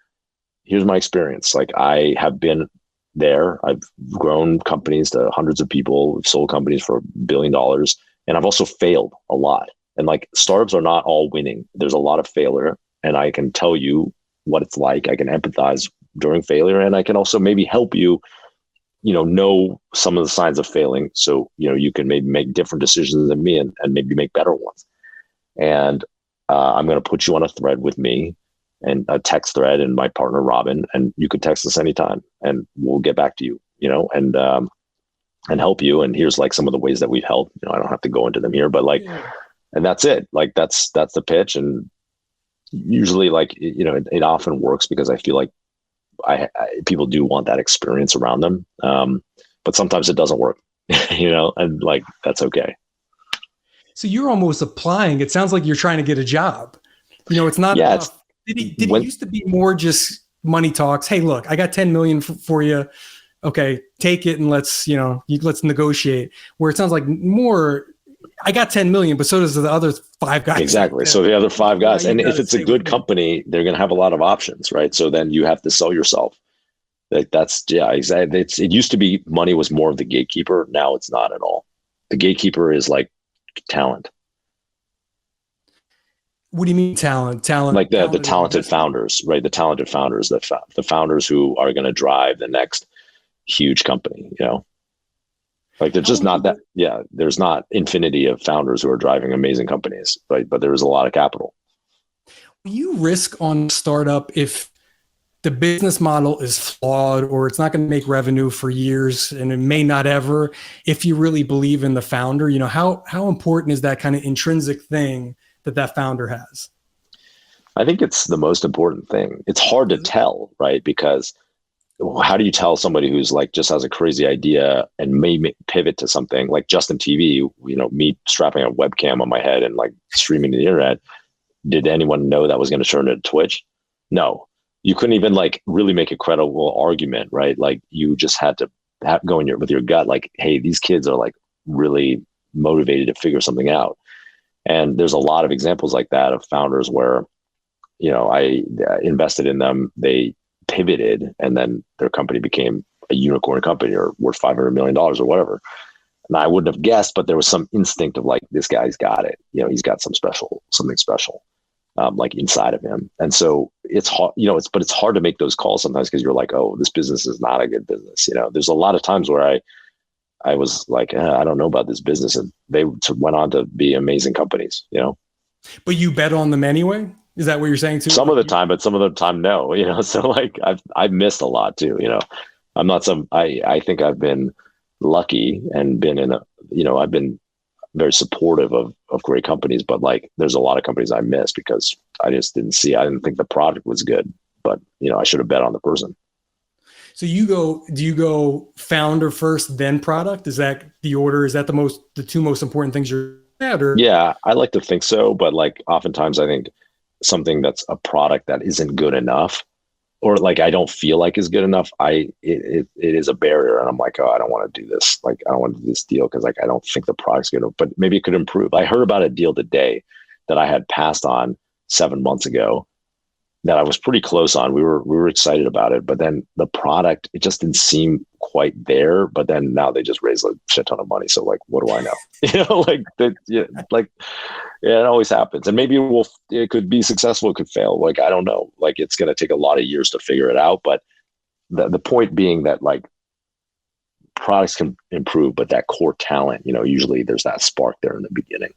here's my experience. Like I have been there. I've grown companies to hundreds of people, we've sold companies for $1 billion. And I've also failed a lot. And like startups are not all winning. There's a lot of failure, and I can tell you what it's like. I can empathize during failure, and I can also maybe help you, know some of the signs of failing. So, you can maybe make different decisions than me and maybe make better ones. And I'm going to put you on a thread with me, and a text thread, and my partner, Robin, and you can text us anytime and we'll get back to you, and help you. And here's like some of the ways that we've helped. I don't have to go into them here, but and that's it. Like that's the pitch. And usually it often works because I feel like people do want that experience around them. But sometimes it doesn't work, and like, that's okay. So you're almost applying. It sounds like you're trying to get a job. It's not enough. Did it used to be more just money talks? Hey, look, I got 10 million for you. Okay, take it and let's negotiate. Where it sounds like more, I got 10 million, but so does the other 5 guys. Exactly. So the other 5 guys, and if it's a good company, they're going to have a lot of options, right? So then you have to sell yourself. Exactly. It used to be money was more of the gatekeeper. Now it's not at all. The gatekeeper is like talent. What do you mean talent? Like the talented founders, right? The talented founders, the founders who are going to drive the next huge company, Like there's just not that, there's not infinity of founders who are driving amazing companies, right? But there is a lot of capital. You risk on startup if the business model is flawed or it's not going to make revenue for years, and it may not ever, if you really believe in the founder. How important is that kind of intrinsic thing that founder has? I think it's the most important thing. It's hard to tell, right? Because how do you tell somebody who's like just has a crazy idea and may pivot to something like Justin TV, me strapping a webcam on my head and like streaming to the internet? Did anyone know that was going to turn into Twitch? No, you couldn't even like really make a credible argument, right? Like you just had to go with your gut. Like, hey, these kids are like really motivated to figure something out. And there's a lot of examples like that of founders where, I invested in them, they pivoted, and then their company became a unicorn company or worth $500 million or whatever. And I wouldn't have guessed, but there was some instinct of like, this guy's got it. He's got something special, like inside of him. And so it's hard, but it's hard to make those calls sometimes because you're like, oh, this business is not a good business. There's a lot of times where I was like, I don't know about this business. And they went on to be amazing companies, But you bet on them anyway? Is that what you're saying too? Some of the time, but some of the time, no, so like I've missed a lot too, I'm not I think I've been lucky and been I've been very supportive of great companies, but like there's a lot of companies I missed because I just didn't think the product was good, but I should have bet on the person. So do you go founder first, then product? Is that the order? Is that the two most important things you're at? Or? Yeah, I like to think so, but like oftentimes I think something that's a product that isn't good enough, or like I don't feel like is good enough, it is a barrier, and I'm like, oh, I don't want to do this. Like I don't want to do this deal because like I don't think the product's good, but maybe it could improve. I heard about a deal today that I had passed on 7 months ago that I was pretty close on. We were excited about it, but then the product, it just didn't seem quite there. But then now they just raised a shit ton of money. So like, what do I know? Like that, it always happens. And maybe it could be successful, it could fail. Like, I don't know. Like it's going to take a lot of years to figure it out. But the point being that like products can improve, but that core talent, usually there's that spark there in the beginning.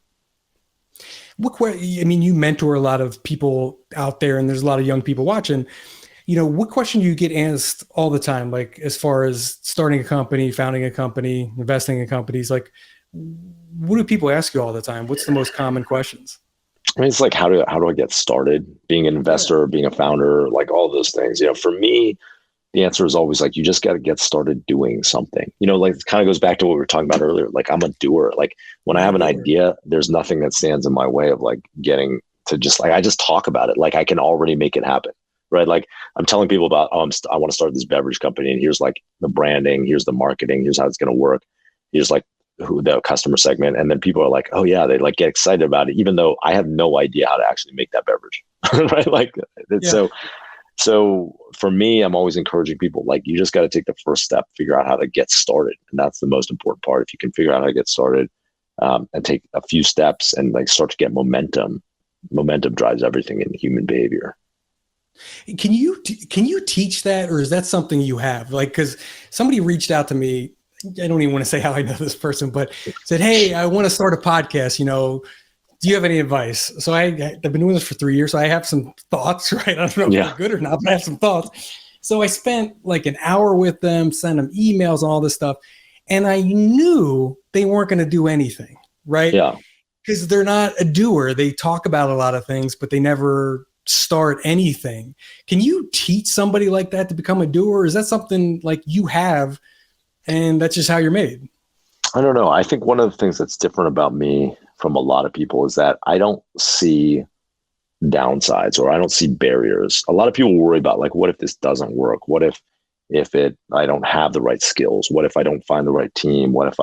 You mentor a lot of people out there, and there's a lot of young people watching. What question do you get asked all the time? Like as far as starting a company, founding a company, investing in companies, like what do people ask you all the time? What's the most common questions? I mean, it's like, how do I get started being an investor, being a founder, like all those things, for me, the answer is always like, you just got to get started doing something, like it kind of goes back to what we were talking about earlier. Like I'm a doer. Like when I have an idea, there's nothing that stands in my way of like getting to just like, I just talk about it. Like I can already make it happen. Right. Like I'm telling people about, I want to start this beverage company, and here's like the branding, here's the marketing, here's how it's going to work. Here's like who the customer segment. And then people are like, oh yeah, they like get excited about it, even though I have no idea how to actually make that beverage. Right. Like So for me, I'm always encouraging people, like, you just got to take the first step, figure out how to get started. And that's the most important part. If you can figure out how to get started and take a few steps and like start to get momentum drives everything in human behavior. Can you teach that, or is that something you have? Like, because somebody reached out to me, I don't even want to say how I know this person, but said, hey, I want to start a podcast, do you have any advice? So I've been doing this for 3 years, so I have some thoughts, right? I don't know if they're good or not, but I have some thoughts. So I spent like an hour with them, sent them emails and all this stuff. And I knew they weren't going to do anything, right? Yeah. Because they're not a doer. They talk about a lot of things, but they never start anything. Can you teach somebody like that to become a doer? Or is that something like you have and that's just how you're made? I don't know. I think one of the things that's different about me from a lot of people is that I don't see downsides, or I don't see barriers. A lot of people worry about like, what if this doesn't work? What if I don't have the right skills? What if I don't find the right team? What if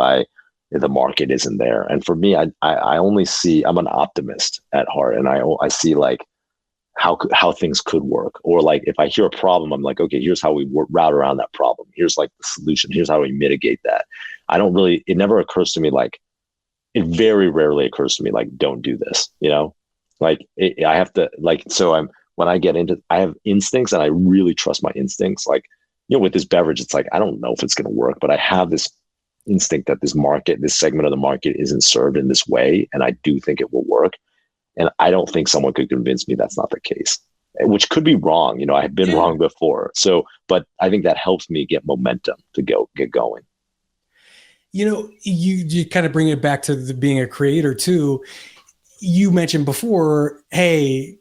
the market isn't there? And for me, I only see, I'm an optimist at heart, and I see like how things could work. Or like if I hear a problem, I'm like, okay, here's how we route around that problem. Here's like the solution. Here's how we mitigate that. It never occurs to me like, it very rarely occurs to me like, don't do this, like I have to like, so when I get into, I have instincts, and I really trust my instincts. Like, with this beverage, it's like, I don't know if it's going to work, but I have this instinct that this segment of the market isn't served in this way. And I do think it will work. And I don't think someone could convince me that's not the case, which could be wrong. I have been wrong before. So, but I think that helps me get momentum to get going. You kind of bring it back to being a creator too. You mentioned before, hey,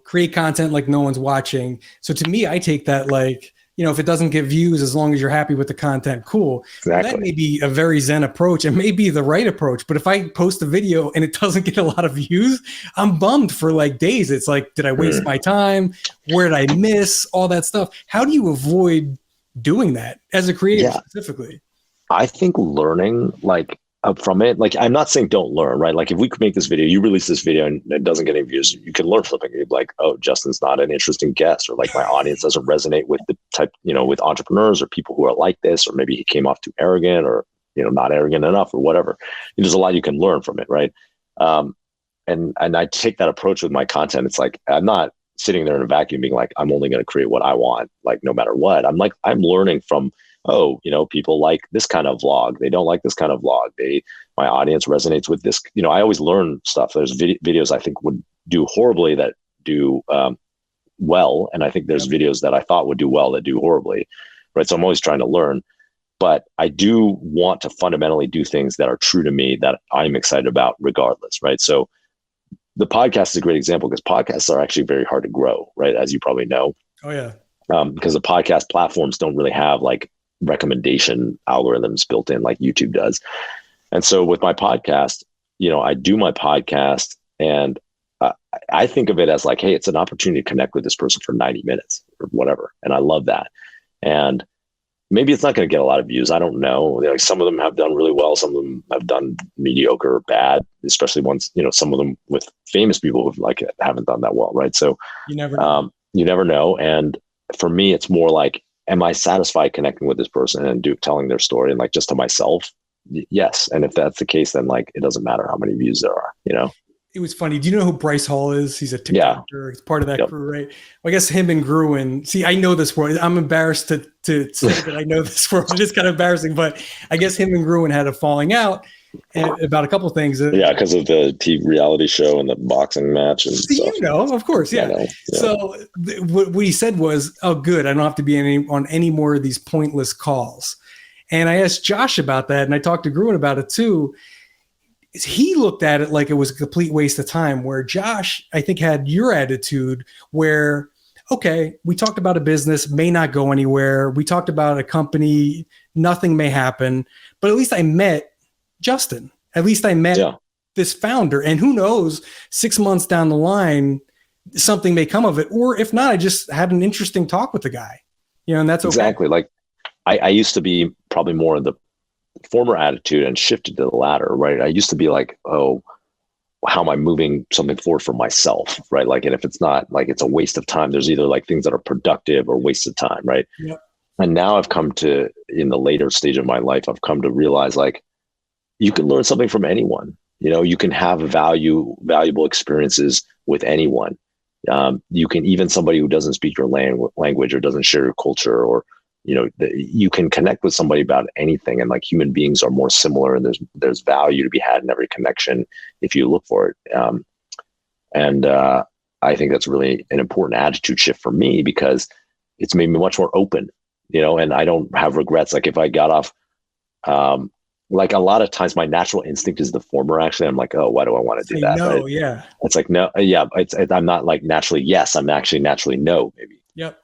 create content like no one's watching. So to me, I take that like, if it doesn't get views, as long as you're happy with the content, cool. Exactly. That may be a very Zen approach and may be the right approach. But if I post a video and it doesn't get a lot of views, I'm bummed for like days. It's like, did I waste my time? Where did I miss? All that stuff. How do you avoid doing that as a creator specifically? I think learning from it, like I'm not saying don't learn, right? Like if we could make this video, you release this video and it doesn't get any views, you can learn something. You'd be like, oh, Justin's not an interesting guest, or like my audience doesn't resonate with the type, with entrepreneurs or people who are like this, or maybe he came off too arrogant, or, not arrogant enough, or whatever. And there's a lot you can learn from it, right? And I take that approach with my content. It's like, I'm not sitting there in a vacuum being like, I'm only going to create what I want, like no matter what. I'm learning from oh, people like this kind of vlog. They don't like this kind of vlog. My audience resonates with this. I always learn stuff. There's videos I think would do horribly that do well. And I think there's videos that I thought would do well that do horribly. Right. So I'm always trying to learn. But I do want to fundamentally do things that are true to me that I'm excited about regardless, right? So the podcast is a great example because podcasts are actually very hard to grow, right? As you probably know. Oh, yeah. Because the podcast platforms don't really have like recommendation algorithms built in like YouTube does. And so with my podcast, I do my podcast and I think of it as like, hey, it's an opportunity to connect with this person for 90 minutes or whatever. And I love that. And maybe it's not going to get a lot of views. I don't know. Like some of them have done really well. Some of them have done mediocre or bad, especially once, some of them with famous people who haven't done that well. Right. So you never know. You never know. And for me, it's more like, am I satisfied connecting with this person and telling their story and like just to myself? Yes. And if that's the case, then like, it doesn't matter how many views there are, It was funny. Do you know who Bryce Hall is? He's a TikToker. Yeah. He's part of that crew, right? Well, I guess him and Gruen. See, I know this world. I'm embarrassed to say that I know this world. It is kind of embarrassing, but I guess him and Gruen had a falling out about a couple of things. Yeah, because of the TV reality show and the boxing match and stuff. Of course, yeah. Yeah. So what he said was, "Oh, good. I don't have to be on any more of these pointless calls." And I asked Josh about that, and I talked to Gruen about it too. He looked at it like it was a complete waste of time, where Josh, I think, had your attitude where, okay, we talked about a business, may not go anywhere. We talked about a company, nothing may happen, but at least I met Justin. At least I met this founder. And who knows, 6 months down the line, something may come of it. Or if not, I just had an interesting talk with the guy, and that's okay. Exactly. Like I used to be probably more of the former attitude and shifted to the latter, right? I used to be like, oh, how am I moving something forward for myself, right? Like, and if it's not, like, it's a waste of time. There's either like things that are productive or waste of time, right? Yep. And now I've come to, in the later stage of my life, I've come to realize like, you can learn something from anyone. You can have valuable experiences with anyone. You can, even somebody who doesn't speak your language or doesn't share your culture, or you can connect with somebody about anything, and like human beings are more similar, and there's value to be had in every connection if you look for it. And I think that's really an important attitude shift for me because it's made me much more open, and I don't have regrets. Like if I got off, like a lot of times my natural instinct is the former. Actually, I'm like, oh, why do I want to do that? No, right? yeah. It's like, no, yeah. I'm not like naturally yes. I'm actually naturally no, maybe. Yep.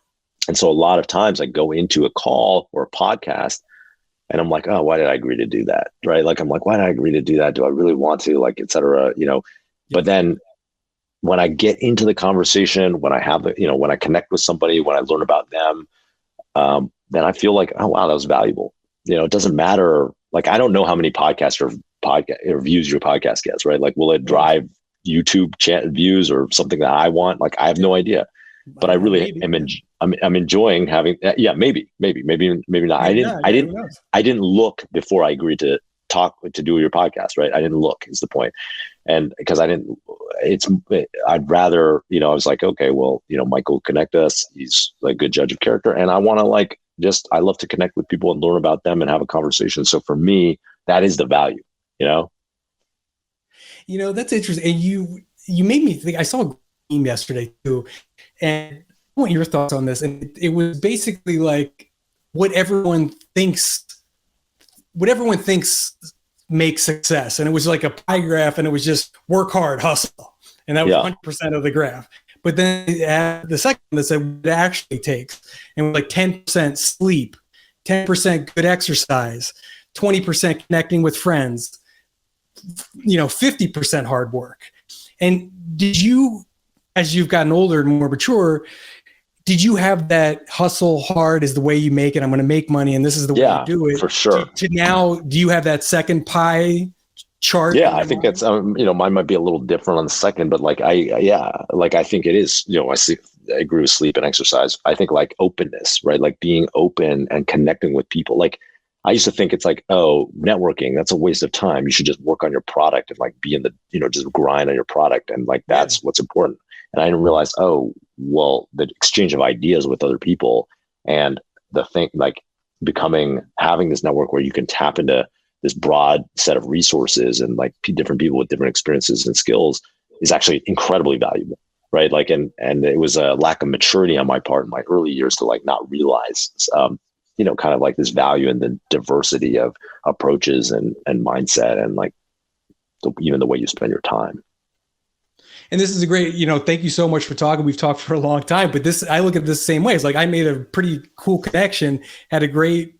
And so a lot of times I go into a call or a podcast and I'm like, oh, why did I agree to do that? Right. Like, I'm like, why did I agree to do that? Do I really want to, like, et cetera, but then when I get into the conversation, when I have when I connect with somebody, when I learn about them, then I feel like, oh, wow, that was valuable. It doesn't matter. Like, I don't know how many podcasts or views your podcast gets, right? Like, will it drive YouTube views or something that I want? Like, I have no idea. But I really I'm enjoying having maybe not. I didn't look before I agreed to do your podcast, right? I didn't look is the point. And because I'd rather, I was like, okay, well, Michael connect us. He's a good judge of character. And I want to I love to connect with people and learn about them and have a conversation. So for me, that is the value, that's interesting. And you made me think. I saw a meme yesterday too. And I want your thoughts on this. And it was basically like what everyone thinks makes success. And it was like a pie graph, and it was just work hard, hustle. And that was 100% of the graph. But then the second that said what it actually takes, and like 10% sleep, 10% good exercise, 20% connecting with friends, 50% hard work. And did you, as you've gotten older and more mature, did you have that hustle hard is the way you make it? I'm going to make money, and this is the way you do it. For sure. To now, do you have that second pie chart? Yeah, I think that's mine might be a little different on the second, but like I think it is. I agree with sleep and exercise. I think like openness, right? Like being open and connecting with people. Like I used to think it's like, oh, networking, that's a waste of time. You should just work on your product and like be in the just grind on your product, and like that's what's important. And I didn't realize, oh, well, the exchange of ideas with other people and the thing, like having this network where you can tap into this broad set of resources and like different people with different experiences and skills is actually incredibly valuable. Right. Like, and it was a lack of maturity on my part in my early years to like not realize, kind of like this value in the diversity of approaches and mindset and like even the way you spend your time. And this is a great, thank you so much for talking. We've talked for a long time, but I look at this the same way. It's like I made a pretty cool connection, had a great,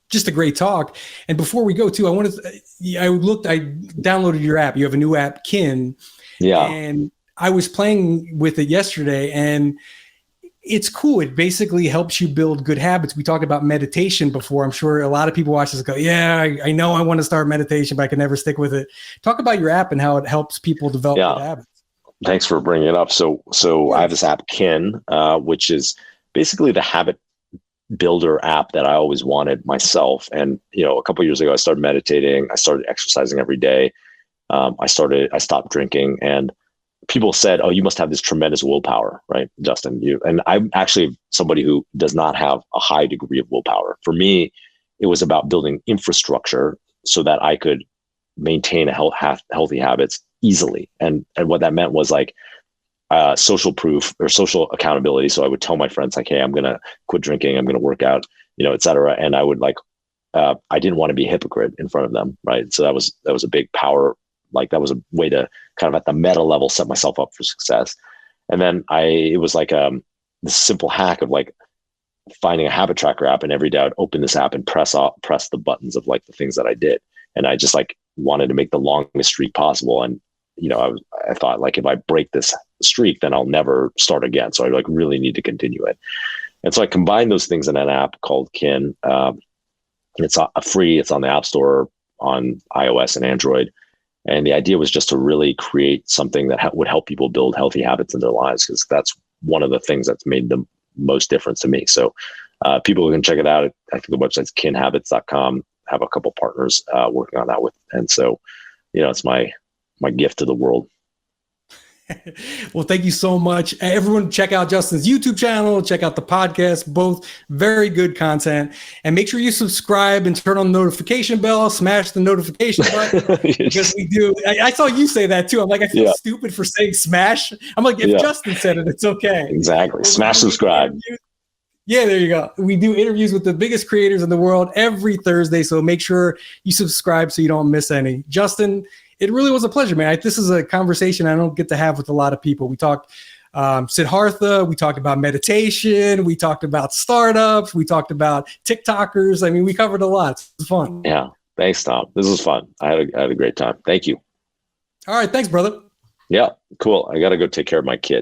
just a great talk. And before we go too, I downloaded your app. You have a new app, Kin. Yeah. And I was playing with it yesterday, and it's cool. It basically helps you build good habits. We talked about meditation before. I'm sure a lot of people watch this and go, yeah, I know I want to start meditation, but I can never stick with it. Talk about your app and how it helps people develop good habits. Thanks for bringing it up. So I have this app, Kin, which is basically the habit builder app that I always wanted myself. And, a couple of years ago, I started meditating. I started exercising every day. I stopped drinking, and people said, oh, you must have this tremendous willpower, right, Justin? And I'm actually somebody who does not have a high degree of willpower. For me, it was about building infrastructure so that I could maintain healthy habits easily. And what that meant was like social proof or social accountability. So I would tell my friends like, hey, I'm going to quit drinking. I'm going to work out, et cetera. And I would I didn't want to be a hypocrite in front of them. Right. So that was a big power. Like that was a way to kind of at the meta level set myself up for success. And then it was like this simple hack of like finding a habit tracker app, and every day I would open this app and press the buttons of like the things that I did. And I just like wanted to make the longest streak possible. And, I thought like if I break this streak, then I'll never start again. So I like really need to continue it. And so I combined those things in an app called Kin. It's free. It's on the App Store on iOS and Android. And the idea was just to really create something that would help people build healthy habits in their lives, because that's one of the things that's made the most difference to me. So people can check it out. I think the website's kinhabits.com. Have a couple partners working on that with. And so, it's my gift to the world. Well, thank you so much. Everyone check out Justin's YouTube channel, check out the podcast, both very good content, and make sure you subscribe and turn on the notification bell, smash the notification button because we do. I saw you say that too. I'm like, I feel stupid for saying smash. I'm like, if Justin said it, it's okay. Exactly. Smash subscribe. Yeah, there you go. We do interviews with the biggest creators in the world every Thursday. So make sure you subscribe so you don't miss any. Justin, it really was a pleasure, man. This is a conversation I don't get to have with a lot of people. We talked Siddhartha, we talked about meditation, we talked about startups, we talked about TikTokers. I mean, we covered a lot. It's fun. Yeah. Thanks, Tom. This was fun. I had a great time. Thank you. All right. Thanks, brother. Yeah, cool. I got to go take care of my kid.